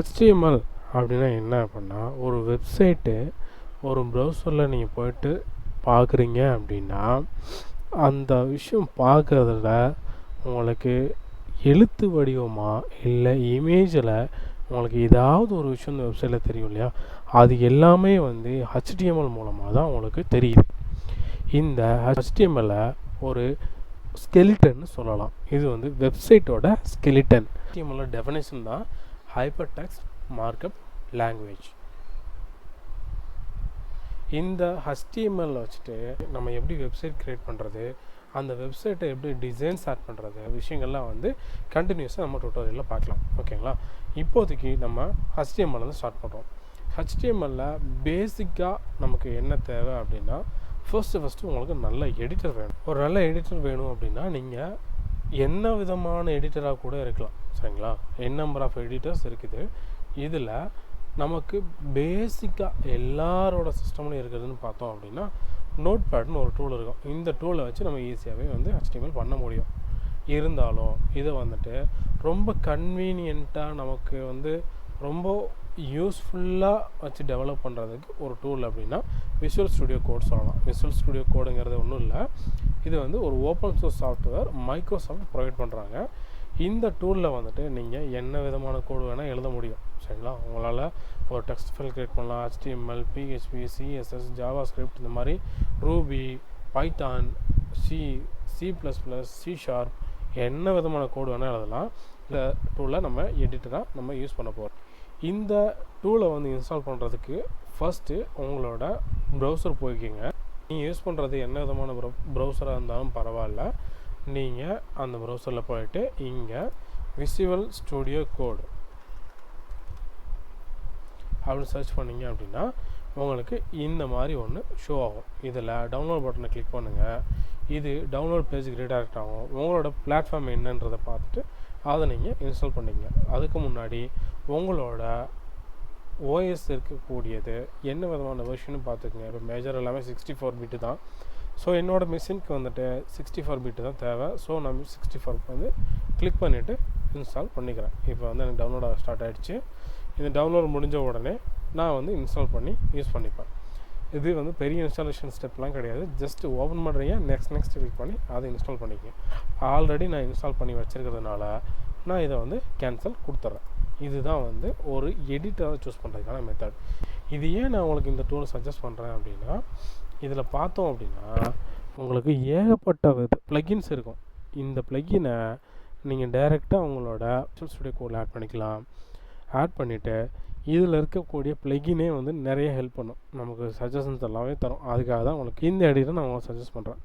HTML அப்படின்னா என்ன அப்படின்னா, ஒரு வெப்சைட்டு ஒரு ப்ரௌசரில் நீங்கள் போயிட்டு பார்க்குறீங்க அப்படின்னா, அந்த விஷயம் பார்க்குறதுல உங்களுக்கு எழுத்து வடிவமாக இல்லை இமேஜில் உங்களுக்கு ஏதாவது ஒரு விஷயம் இந்த வெப்சைட்டில் தெரியும் இல்லையா, அது எல்லாமே வந்து HTML மூலமாக தான் உங்களுக்கு தெரியுது. இந்த HTML ஒரு ஸ்கெலிட்டன்னு சொல்லலாம். இது வந்து வெப்சைட்டோட ஸ்கெலிட்டன். HTML டெஃபினேஷன் தான் ஹைப்பர் டெக்ஸ்ட் மார்க்அப் லாங்குவேஜ். இந்த HTML வச்சுட்டு நம்ம எப்படி வெப்சைட் க்ரியேட் பண்ணுறது, அந்த வெப்சைட்டை எப்படி டிசைன்ஸ் ஆட் பண்ணுறது, விஷயங்கள்லாம் வந்து கண்டினியூஸாக நம்ம டுட்டோரியலில் பார்க்கலாம். ஓகேங்களா? இப்போதைக்கு நம்ம HTML வந்து ஸ்டார்ட் பண்ணுறோம். HTML பேசிக்காக நமக்கு என்ன தேவை அப்படின்னா, ஃபஸ்ட்டு உங்களுக்கு நல்ல எடிட்டர் வேணும். ஒரு நல்ல எடிட்டர் வேணும் அப்படின்னா நீங்கள் என்ன விதமான எடிட்டராக கூட இருக்கலாம். சரிங்களா? நம்பர் ஆஃப் எடிட்டர்ஸ் இருக்குது. இதில் நமக்கு பேசிக்காக எல்லாரோட சிஸ்டம்லையும் இருக்கிறதுன்னு பார்த்தோம் அப்படின்னா, நோட் பேட்னு ஒரு டூல் இருக்கும். இந்த டூலை வச்சு நம்ம ஈஸியாகவே வந்து HTML பண்ண முடியும். இருந்தாலும் இதை வந்துட்டு ரொம்ப கன்வீனியண்ட்டாக நமக்கு வந்து ரொம்ப யூஸ்ஃபுல்லாக வச்சு டெவலப் பண்ணுறதுக்கு ஒரு டூல் அப்படின்னா விஷுவல் ஸ்டுடியோ கோட் சொல்லலாம். விஷுவல் ஸ்டுடியோ கோடுங்கிறது ஒன்றும் இல்லை, இது வந்து ஒரு open source software Microsoft provide பண்ணுறாங்க. இந்த டூலில் வந்துட்டு நீங்கள் என்ன விதமான கோடு வேணால் எழுத முடியும். சரிங்களா? உங்களால் ஒரு டெக்ஸ்ட் ஃபைல் க்ரியேட் பண்ணலாம். HTML, PHP, CSS, JavaScript, இந்த மாதிரி ரூபி, பைத்தான், C++, C#, என்ன விதமான கோடு வேணால் எழுதலாம். இந்த டூலை நம்ம எடிட்டராக நம்ம யூஸ் பண்ண போகிறோம். இந்த டூலை வந்து இன்ஸ்டால் பண்ணுறதுக்கு ஃபஸ்ட்டு உங்களோட ப்ரௌசர் போய்க்கிங்க. நீங்கள் யூஸ் பண்ணுறது என்ன விதமான ப்ரௌசராக இருந்தாலும் பரவாயில்ல, நீங்கள் அந்த ப்ரௌசரில் போயிட்டு இங்கே விஷுவல் ஸ்டுடியோ கோடு அப்படின்னு சர்ச் பண்ணிங்க அப்படின்னா உங்களுக்கு இந்த மாதிரி ஒன்று ஷோ ஆகும். இதில் டவுன்லோட் பட்டனை கிளிக் பண்ணுங்கள். இது டவுன்லோட் பேஜுக்கு ரீடைரக்ட் ஆகும். உங்களோட பிளாட்ஃபார்ம் என்னன்றதை பார்த்துட்டு அதை நீங்கள் இன்ஸ்டால் பண்ணிங்க. அதுக்கு முன்னாடி உங்களோட ஓஎஸ் இருக்கக்கூடியது என்ன விதமான வெர்ஷன்னு பார்த்துக்குங்க. இப்போ மேஜர் எல்லாமே 64 பிட்டு தான். ஸோ என்னோடய மிஷினுக்கு வந்துட்டு 64 பிட்டு தான் தேவை. ஸோ நான் 64 வந்து கிளிக் பண்ணிவிட்டு இன்ஸ்டால் பண்ணிக்கிறேன். இப்போ வந்து எனக்கு டவுன்லோட் ஸ்டார்ட் ஆகிடுச்சு. இந்த டவுன்லோட் முடிஞ்ச உடனே நான் வந்து இன்ஸ்டால் பண்ணி யூஸ் பண்ணிப்பேன். இது வந்து பெரிய இன்ஸ்டாலேஷன் ஸ்டெப்லாம் கிடையாது. ஜஸ்ட்டு ஓப்பன் பண்ணுறீங்க, நெக்ஸ்ட் கிளிக் பண்ணி அதை இன்ஸ்டால் பண்ணிக்கங்க. ஆல்ரெடி நான் இன்ஸ்டால் பண்ணி வச்சுருக்கிறதுனால நான் இதை வந்து கேன்சல் கொடுத்துட்றேன். இதுதான் வந்து ஒரு எடிட்டரை சூஸ் பண்ணுறதுக்கான மெத்தட். இது ஏன் நான் உங்களுக்கு இந்த டூலை சஜஸ்ட் பண்ணுறேன் அப்படின்னா, இதில் பார்த்தோம் அப்படின்னா உங்களுக்கு ஏகப்பட்ட ப்ளகின்ஸ் இருக்கும். இந்த ப்ளகினை நீங்கள் டைரெக்டாக உங்களோட விஷுவல் ஸ்டுடியோ கோடில் ஆட் பண்ணிக்கலாம். ஆட் பண்ணிவிட்டு இதில் இருக்கக்கூடிய ப்ளகினே வந்து நிறைய ஹெல்ப் பண்ணும். நமக்கு சஜஷன்ஸ் எல்லாமே தரும். அதுக்காக தான் உங்களுக்கு இந்த எடிட்டரை நான் உங்களுக்கு சஜஸ்ட் பண்ணுறேன்.